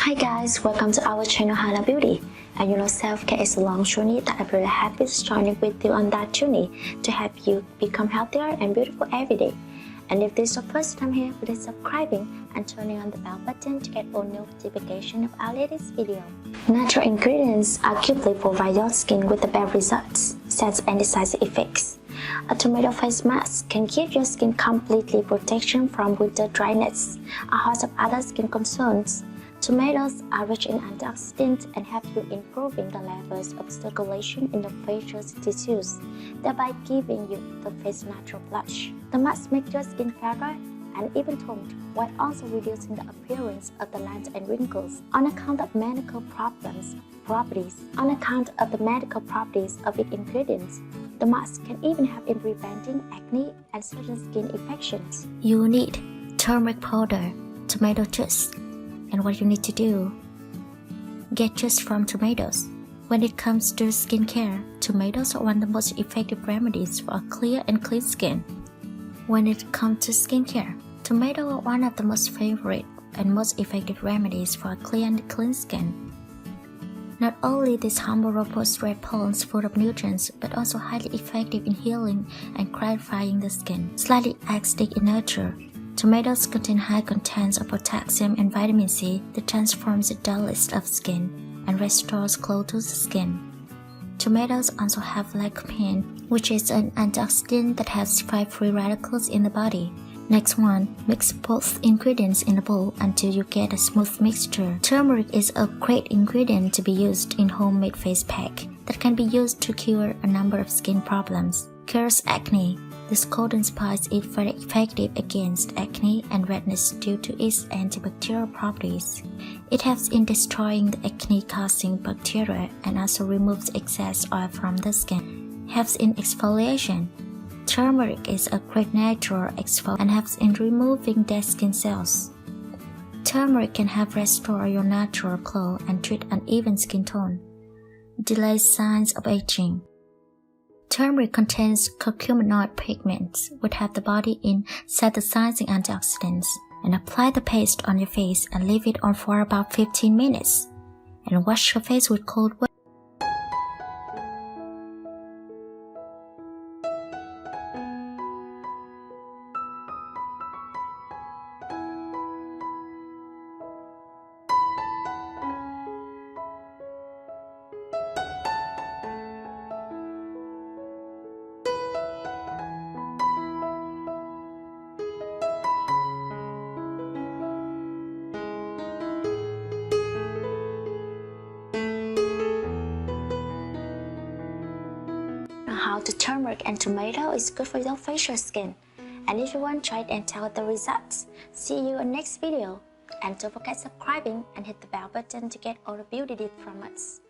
Hi guys, welcome to our channel Hana Beauty. And you know, self-care is a long journey that I'm really happy to join with you on that journey to help you become healthier and beautiful every day. And if this is your first time here, please subscribing and turning on the bell button to get all notifications of our latest video. Natural ingredients arguably provide your skin with the best results, sense and side effects. A tomato face mask can give your skin completely protection from winter dryness, a host of other skin concerns. Tomatoes are rich in antioxidants and help you improving the levels of circulation in the facial tissues, thereby giving you the face natural blush. The mask makes your skin fairer and even toned, while also reducing the appearance of the lines and wrinkles. On account of the medical properties of its ingredients, the mask can even help in preventing acne and certain skin infections. You need turmeric powder, tomato juice. And what you need to do, get juice from tomatoes. When it comes to skincare, tomatoes are one of the most effective remedies for a clear and clean skin. When it comes to skincare, tomatoes are one of the most favorite and most effective remedies for a clear and clean skin. Not only this humble robust red pulse full of nutrients, but also highly effective in healing and clarifying the skin. Slightly acidic in nature, tomatoes contain high contents of potassium and vitamin C that transforms the dullest of skin and restores glow to the skin. Tomatoes also have lycopene, which is an antioxidant that helps fight free radicals in the body. Next one, mix both ingredients in a bowl until you get a smooth mixture. Turmeric is a great ingredient to be used in homemade face pack that can be used to cure a number of skin problems. Cures acne. This golden spice is very effective against acne and redness due to its antibacterial properties. It helps in destroying the acne-causing bacteria and also removes excess oil from the skin. Helps in exfoliation. Turmeric is a great natural exfoliant and helps in removing dead skin cells. Turmeric can help restore your natural glow and treat uneven skin tone. Delays signs of aging. Turmeric contains curcuminoid pigments, which help the body in synthesizing antioxidants. And apply the paste on your face and leave it on for about 15 minutes. And wash your face with cold water. How the turmeric and tomato is good for your facial skin. And if you want to try it and tell the results, see you in next video. And don't forget subscribing and hit the bell button to get all the beauty tips from us.